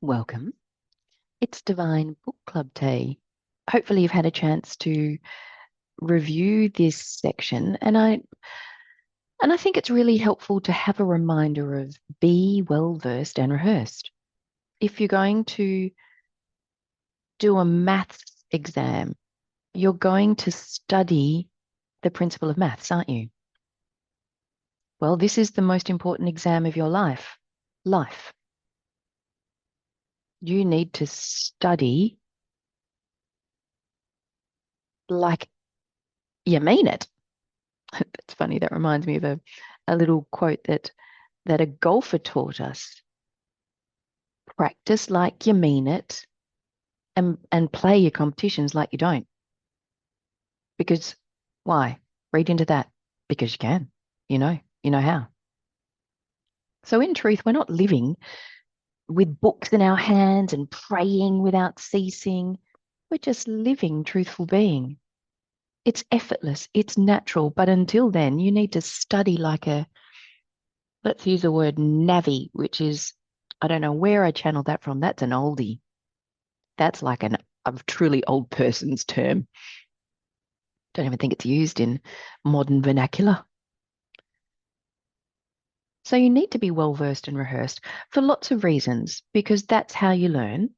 Welcome. It's Divine Book Club Day. Hopefully you've had a chance to review this section, and I think it's really helpful to have a reminder of be well versed and rehearsed. If you're going to do a maths exam, you're going to study the principle of maths, aren't you? Well, this is the most important exam of your life. Life. You need to study like you mean it. It's funny, that reminds me of a little quote that a golfer taught us. Practice like you mean it and play your competitions like you don't. Because why? Read into that. Because you can. You know how. So in truth, we're not living with books in our hands and praying without ceasing. We're just living truthful being. It's effortless, it's natural, but until then, you need to study like let's use the word navvy, which is, I don't know where I channeled that from. That's an oldie. That's like a truly old person's term. Don't even think it's used in modern vernacular. So you need to be well versed and rehearsed for lots of reasons, because that's how you learn.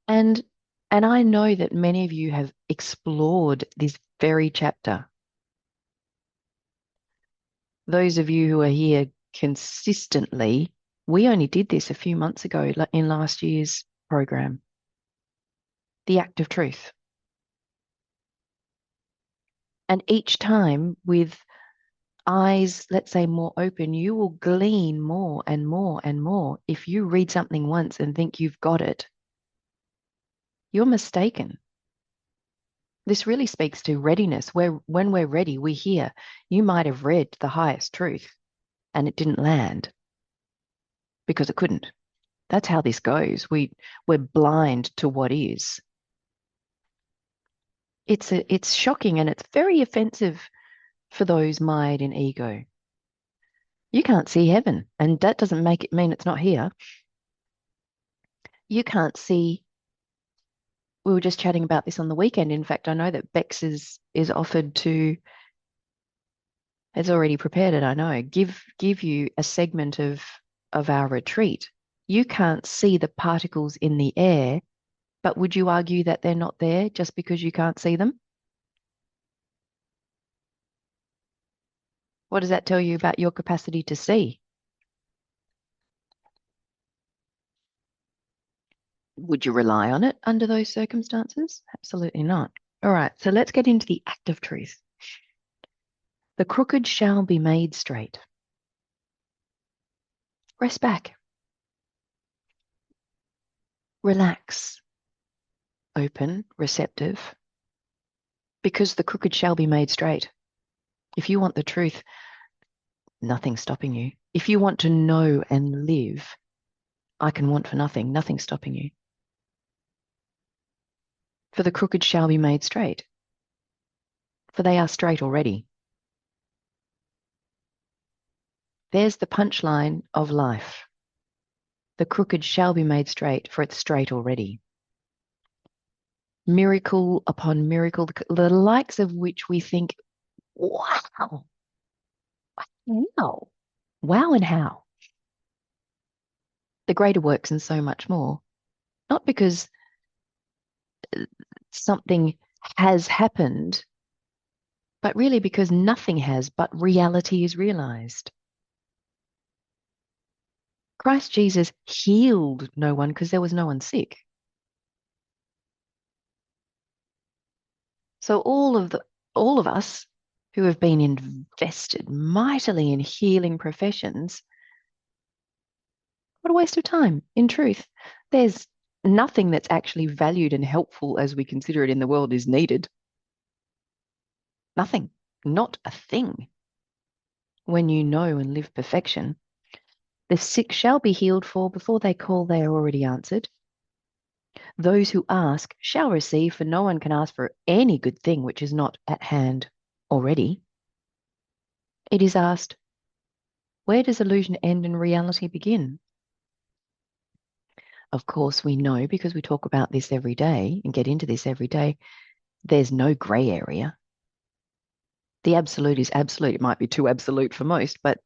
And I know that many of you have explored this very chapter. Those of you who are here consistently, we only did this a few months ago in last year's program. The act of truth. And each time with eyes, let's say, more open, you will glean more and more and more. If you read something once and think you've got it, you're mistaken. This really speaks to readiness, where when we're ready, we hear. You might have read the highest truth and it didn't land because it couldn't. That's how this goes. We're blind to what is. It's shocking, and it's very offensive for those mired in ego. You can't see heaven, and that doesn't make it mean it's not here. You can't see. We were just chatting about this on the weekend. In fact, I know that Bex is offered to, has already prepared it, I know, give you a segment of our retreat. You can't see the particles in the air, but would you argue that they're not there just because you can't see them? What does that tell you about your capacity to see? Would you rely on it under those circumstances? Absolutely not. All right, so let's get into the act of truth. The crooked shall be made straight. Rest back. Relax. Open, receptive. Because the crooked shall be made straight. If you want the truth, nothing's stopping you. If you want to know and live, I can want for nothing. Nothing's stopping you. For the crooked shall be made straight. For they are straight already. There's the punchline of life. The crooked shall be made straight, for it's straight already. Miracle upon miracle, the likes of which we think, wow, wow, wow, and how. The greater works and so much more. Not because something has happened, but really because nothing has, but reality is realized. Christ Jesus healed no one because there was no one sick. So all of us who have been invested mightily in healing professions, what a waste of time. In truth, there's nothing that's actually valued and helpful as we consider it in the world is needed. Nothing, not a thing. When you know and live perfection, the sick shall be healed, for before they call, they are already answered. Those who ask shall receive, for no one can ask for any good thing which is not at hand already. It is asked, where does illusion end and reality begin? of course, we know because we talk about this every day and get into this every day, there's no gray area. The absolute is absolute. It might be too absolute for most, but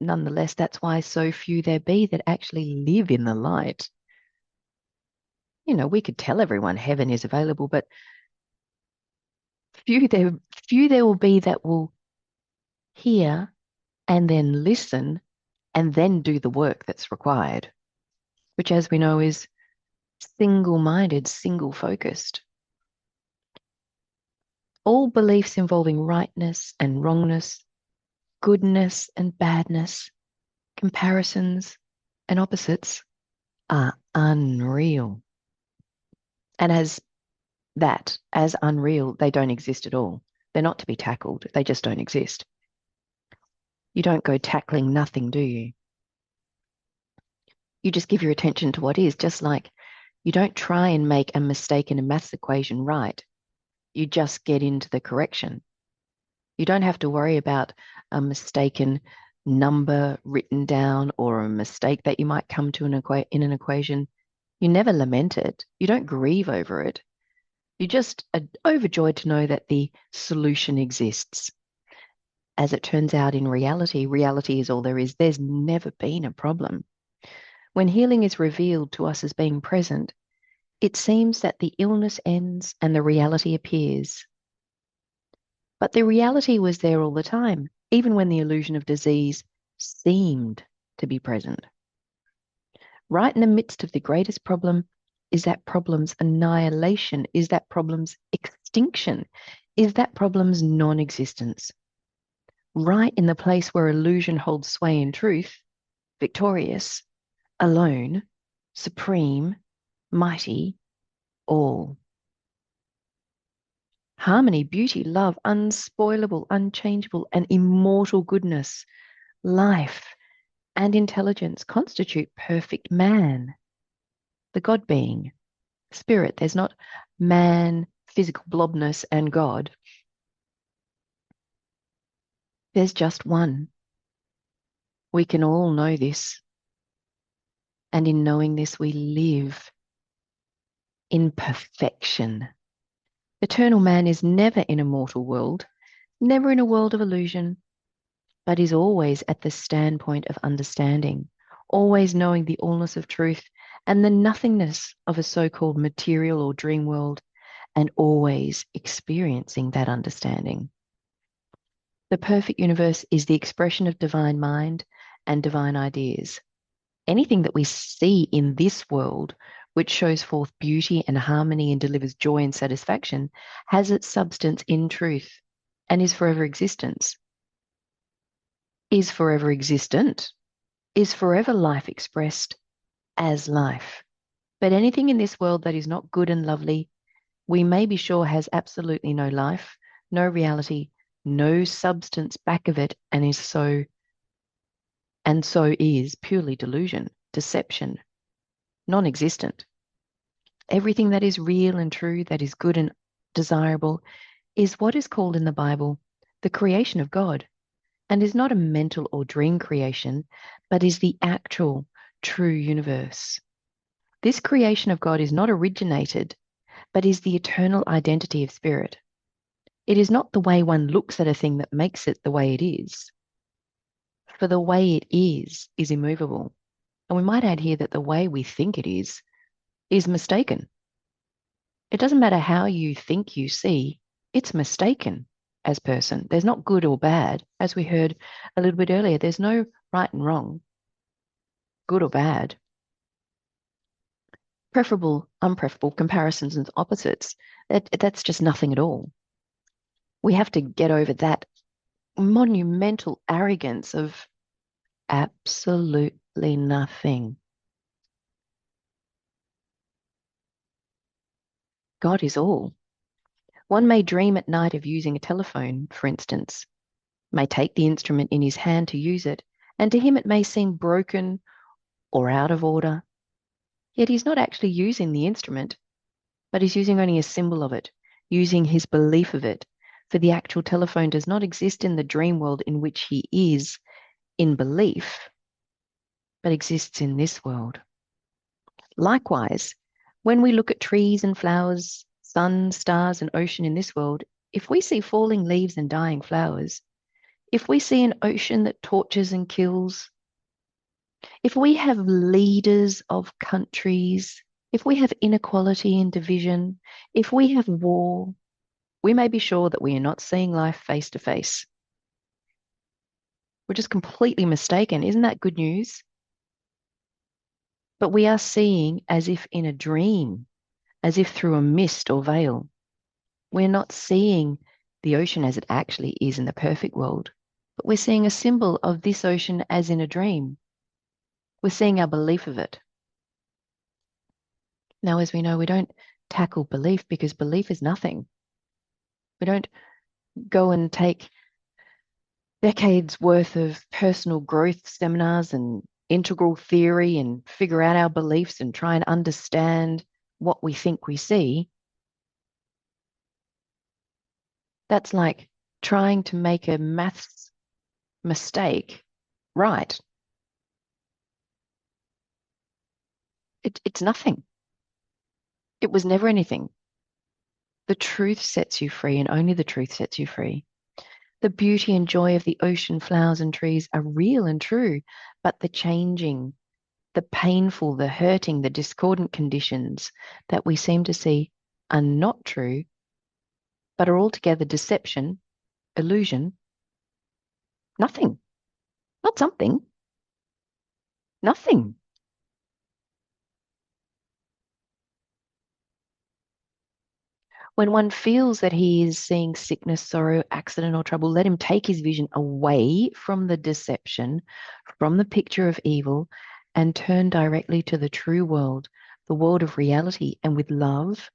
nonetheless, that's why so few there be that actually live in the light. We could tell everyone heaven is available, but few there, few there will be that will hear and then listen and then do the work that's required, which, as we know, is single-minded, single-focused. All beliefs involving rightness and wrongness, goodness and badness, comparisons and opposites are unreal. And as unreal, they don't exist at all. They're not to be tackled. They just don't exist. You don't go tackling nothing, do you? You just give your attention to what is, just like you don't try and make a mistake in a maths equation right. You just get into the correction. You don't have to worry about a mistaken number written down or a mistake that you might come to in an equation. You never lament it. You don't grieve over it. You just are overjoyed to know that the solution exists. As it turns out in reality, reality is all there is. There's never been a problem. When healing is revealed to us as being present, it seems that the illness ends and the reality appears. But the reality was there all the time, even when the illusion of disease seemed to be present. Right in the midst of the greatest problem is that problem's annihilation, is that problem's extinction, is that problem's non-existence. Right in the place where illusion holds sway in truth, victorious, alone, supreme, mighty, all. Harmony, beauty, love, unspoilable, unchangeable, and immortal goodness, life, and intelligence constitute perfect man, the God being, spirit. There's not man, physical blobness, and God. There's just one. We can all know this. And in knowing this, we live in perfection. Eternal man is never in a mortal world, never in a world of illusion, but is always at the standpoint of understanding, always knowing the allness of truth and the nothingness of a so-called material or dream world, and always experiencing that understanding. The perfect universe is the expression of divine mind and divine ideas. Anything that we see in this world which shows forth beauty and harmony and delivers joy and satisfaction has its substance in truth and is forever existence. Is forever existent, is forever life expressed as life. But anything in this world that is not good and lovely, we may be sure has absolutely no life, no reality, no substance back of it, and so is purely delusion, deception, non-existent. Everything that is real and true, that is good and desirable, is what is called in the Bible the creation of God, and is not a mental or dream creation, but is the actual true universe. This creation of God is not originated, but is the eternal identity of spirit. It is not the way one looks at a thing that makes it the way it is. For the way it is immovable. And we might add here that the way we think it is mistaken. It doesn't matter how you think you see, it's mistaken as person. There's not good or bad. As we heard a little bit earlier, there's no right and wrong, good or bad. Preferable, unpreferable, comparisons and opposites. That's just nothing at all. We have to get over that monumental arrogance of absolutely nothing. God is all. One may dream at night of using a telephone, for instance, may take the instrument in his hand to use it, and to him it may seem broken or out of order. Yet he's not actually using the instrument, but he's using only a symbol of it, using his belief of it, for the actual telephone does not exist in the dream world in which he is in belief, but exists in this world. Likewise, when we look at trees and flowers, sun, stars, and ocean in this world, if we see falling leaves and dying flowers, if we see an ocean that tortures and kills, if we have leaders of countries, if we have inequality and division, if we have war, we may be sure that we are not seeing life face to face. We're just completely mistaken. Isn't that good news? But we are seeing as if in a dream, as if through a mist or veil. We're not seeing the ocean as it actually is in the perfect world, but we're seeing a symbol of this ocean as in a dream. We're seeing our belief of it. Now, as we know, we don't tackle belief because belief is nothing. We don't go and take decades worth of personal growth seminars and integral theory and figure out our beliefs and try and understand what we think we see. That's like trying to make a maths mistake right. It's nothing. It was never anything. The truth sets you free, and only the truth sets you free. The beauty and joy of the ocean, flowers, and trees are real and true, but the changing, the painful, the hurting, the discordant conditions that we seem to see are not true, but are altogether deception, illusion, nothing, not something, nothing. When one feels that he is seeing sickness, sorrow, accident, or trouble, let him take his vision away from the deception, from the picture of evil, and turn directly to the true world, the world of reality. And with love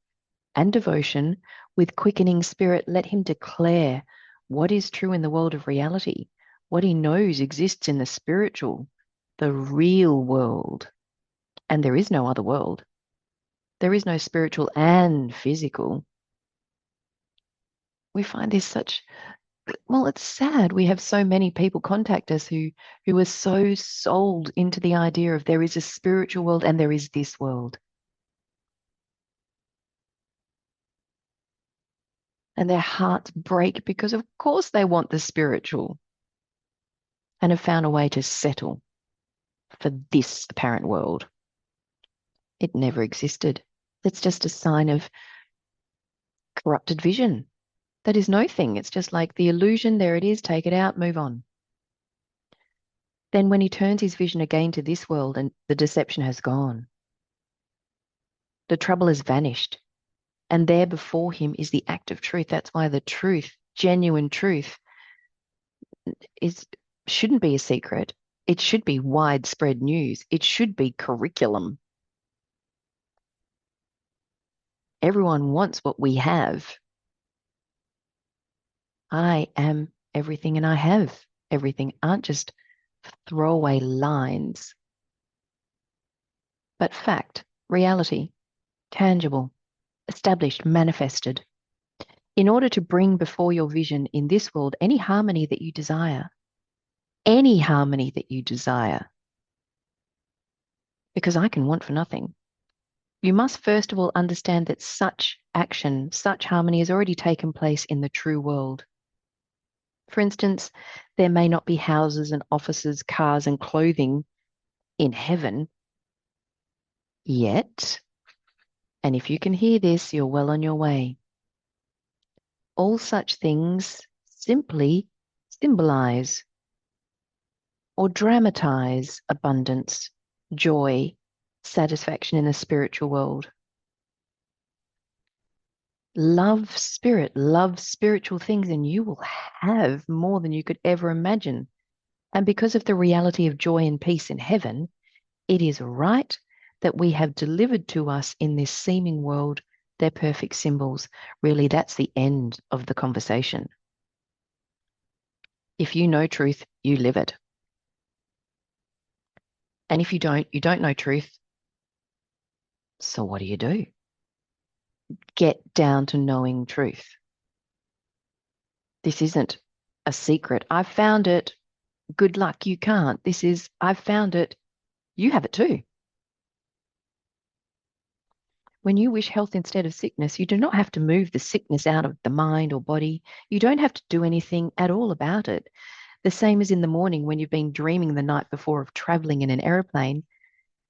and devotion, with quickening spirit, let him declare what is true in the world of reality, what he knows exists in the spiritual, the real world. And there is no other world. There is no spiritual and physical. We find this such, well, it's sad. We have so many people contact us who are so sold into the idea of there is a spiritual world and there is this world. And their hearts break because of course they want the spiritual and have found a way to settle for this apparent world. It never existed. It's just a sign of corrupted vision. That is no thing. It's just like the illusion, there it is, take it out, move on. Then when he turns his vision again to this world and the deception has gone, the trouble has vanished, and there before him is the act of truth. That's why the truth, genuine truth, shouldn't be a secret. It should be widespread news. It should be curriculum. Everyone wants what we have. I am everything and I have everything aren't just throwaway lines, but fact, reality, tangible, established, manifested. In order to bring before your vision in this world any harmony that you desire, because I can want for nothing. You must first of all understand that such action, such harmony has already taken place in the true world. For instance, there may not be houses and offices, cars and clothing in heaven yet. And if you can hear this, you're well on your way. All such things simply symbolize or dramatize abundance, joy, satisfaction in the spiritual world. Love spirit, love spiritual things, and you will have more than you could ever imagine. And because of the reality of joy and peace in heaven, it is right that we have delivered to us in this seeming world their perfect symbols. Really, that's the end of the conversation. If you know truth, you live it. And if you don't know truth. So what do? Get down to knowing truth. This isn't a secret. I've found it. Good luck, you can't. This is, I've found it. You have it too. When you wish health instead of sickness, you do not have to move the sickness out of the mind or body. You don't have to do anything at all about it. The same as in the morning when you've been dreaming the night before of traveling in an aeroplane.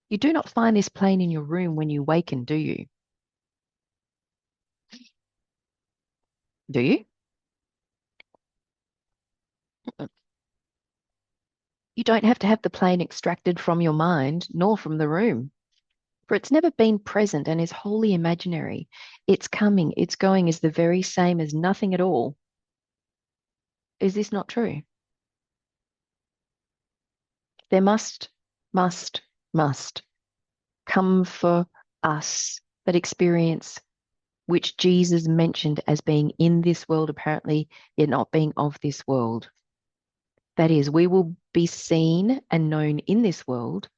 You do not find this plane in your room when you waken, do you? Do you? You don't have to have the plane extracted from your mind nor from the room, for it's never been present and is wholly imaginary. Its coming, its going is the very same as nothing at all. Is this not true? There must come for us that experience which Jesus mentioned as being in this world, apparently, yet not being of this world. That is, we will be seen and known in this world.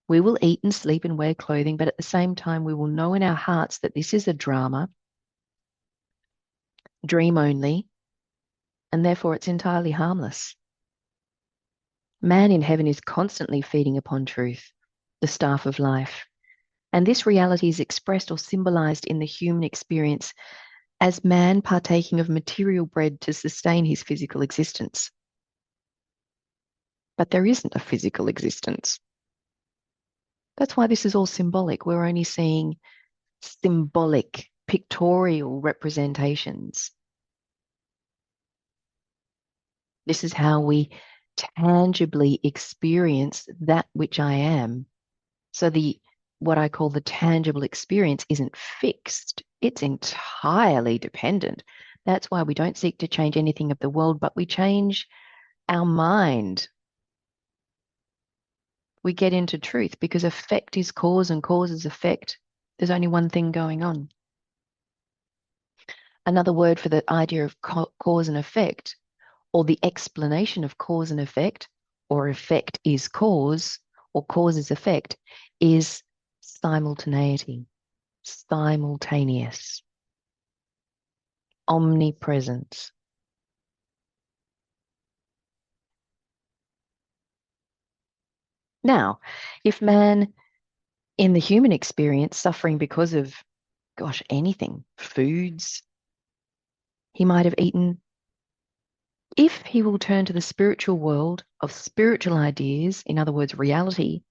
We will eat and sleep and wear clothing, but at the same time, we will know in our hearts that this is a drama, dream only, and therefore it's entirely harmless. Man in heaven is constantly feeding upon truth, the staff of life. And this reality is expressed or symbolized in the human experience as man partaking of material bread to sustain his physical existence. But there isn't a physical existence. That's why this is all symbolic. We're only seeing symbolic, pictorial representations. This is how we tangibly experience that which I am. So what I call the tangible experience isn't fixed. It's entirely dependent. That's why we don't seek to change anything of the world, but we change our mind. We get into truth because effect is cause and cause is effect. There's only one thing going on. Another word for the idea of cause and effect, or the explanation of cause and effect, or effect is cause, or cause is effect, is simultaneity, simultaneous, omnipresence. Now, if man in the human experience suffering because of, gosh, anything, foods he might have eaten, if he will turn to the spiritual world of spiritual ideas, in other words, reality,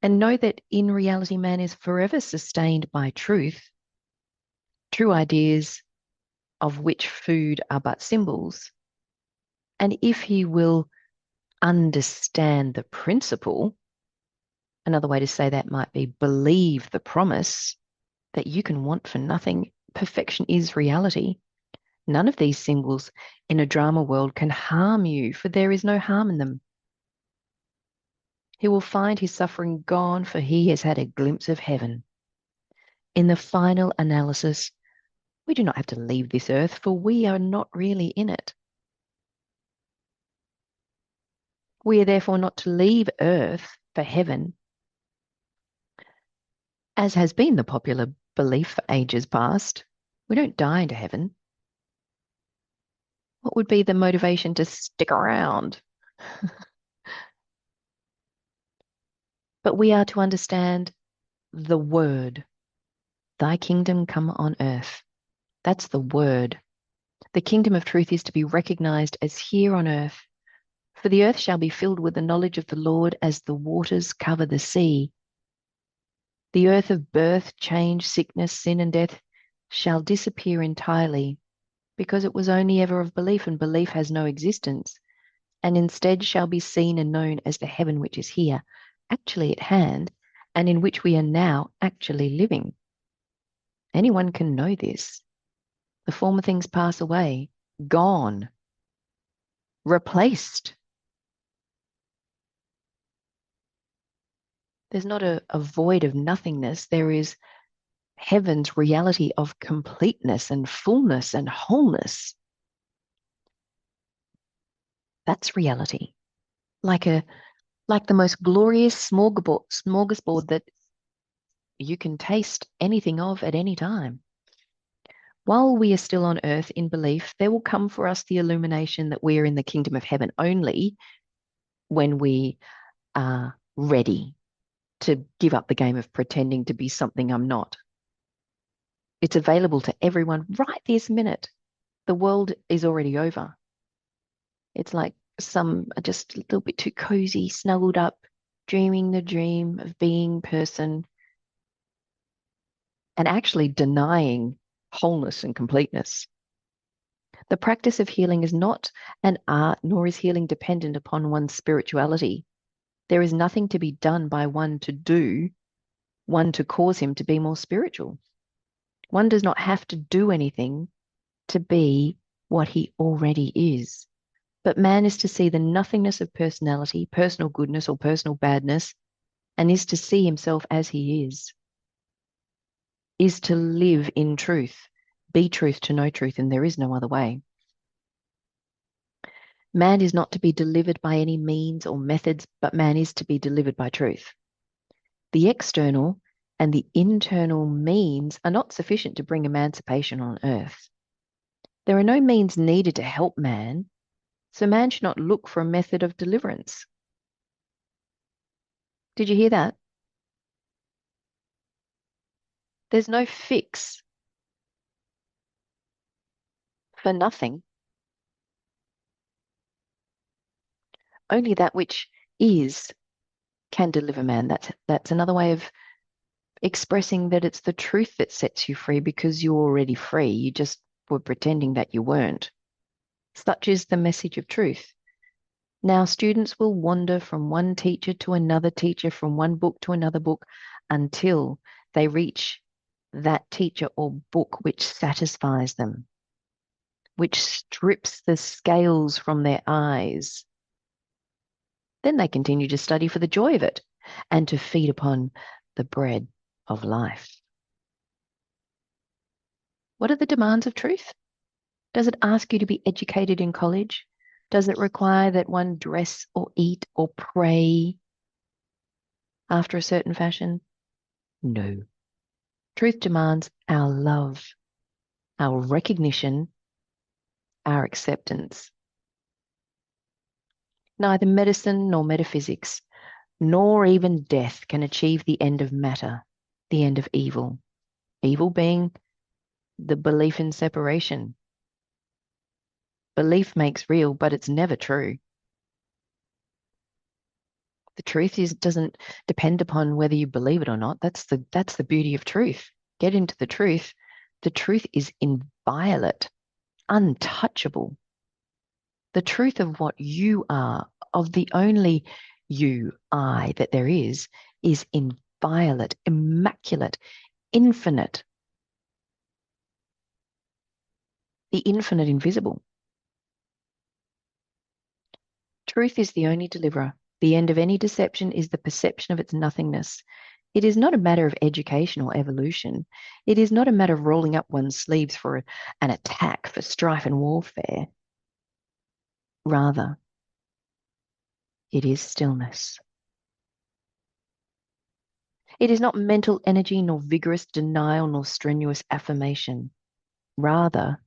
and know that in reality man is forever sustained by truth, true ideas of which food are but symbols, and if he will understand the principle, another way to say that might be believe the promise that you can want for nothing, perfection is reality. None of these symbols in a drama world can harm you, for there is no harm in them. He will find his suffering gone, for he has had a glimpse of heaven. In the final analysis, we do not have to leave this earth, for we are not really in it. We are therefore not to leave earth for heaven, as has been the popular belief for ages past. We don't die into heaven. What would be the motivation to stick around? But we are to understand the word, thy kingdom come on earth. That's the word. The kingdom of truth is to be recognized as here on earth. For the earth shall be filled with the knowledge of the Lord as the waters cover the sea. The earth of birth, change, sickness, sin, and death shall disappear entirely, because it was only ever of belief, and belief has no existence, and instead shall be seen and known as the heaven which is here, actually at hand, and in which we are now actually living. Anyone can know this. The former things pass away, gone, replaced. There's not a void of nothingness. There is heaven's reality of completeness and fullness and wholeness. That's reality. Like the most glorious smorgasbord that you can taste anything of at any time. While we are still on earth in belief, there will come for us the illumination that we are in the kingdom of heaven only when we are ready to give up the game of pretending to be something I'm not. It's available to everyone right this minute. The world is already over. It's like some are just a little bit too cozy, snuggled up, dreaming the dream of being person and actually denying wholeness and completeness. The practice of healing is not an art, nor is healing dependent upon one's spirituality. There is nothing to be done by one to do, one to cause him to be more spiritual. One does not have to do anything to be what he already is. But man is to see the nothingness of personality, personal goodness or personal badness, and is to see himself as he is to live in truth, be truth to know truth, and there is no other way. Man is not to be delivered by any means or methods, but man is to be delivered by truth. The external and the internal means are not sufficient to bring emancipation on earth. There are no means needed to help man, so man should not look for a method of deliverance. Did you hear that? There's no fix for nothing, only that which is can deliver man. That's another way of expressing that it's the truth that sets you free because you're already free. You just were pretending that you weren't. Such is the message of truth. Now, students will wander from one teacher to another teacher, from one book to another book, until they reach that teacher or book which satisfies them, which strips the scales from their eyes. Then they continue to study for the joy of it and to feed upon the bread of life. What are the demands of truth? Does it ask you to be educated in college? Does it require that one dress or eat or pray after a certain fashion? No. Truth demands our love, our recognition, our acceptance. Neither medicine nor metaphysics, nor even death can achieve the end of matter, the end of evil. Evil being the belief in separation. Belief makes real, but it's never true. The truth doesn't depend upon whether you believe it or not. That's the beauty of truth. Get into the truth. The truth is inviolate, untouchable. The truth of what you are, of the only you, I, that there is inviolate, immaculate, infinite. The infinite invisible. Truth is the only deliverer. The end of any deception is the perception of its nothingness. It is not a matter of education or evolution. It is not a matter of rolling up one's sleeves for an attack, for strife and warfare. Rather, it is stillness. It is not mental energy, nor vigorous denial, nor strenuous affirmation. Rather,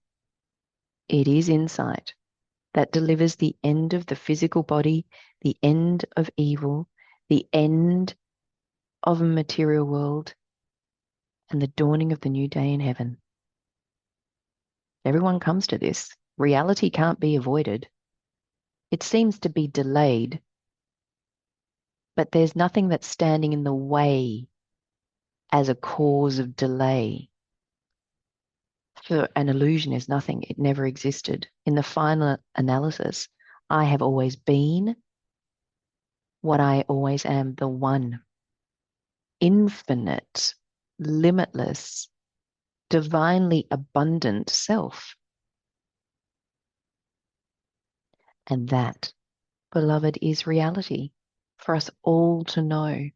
it is insight that delivers the end of the physical body, the end of evil, the end of a material world, and the dawning of the new day in heaven. Everyone comes to this. Reality can't be avoided. It seems to be delayed, but there's nothing that's standing in the way as a cause of delay. For an illusion is nothing. It never existed. In the final analysis, I have always been what I always am, the one, infinite, limitless, divinely abundant self. And that, beloved, is reality for us all to know.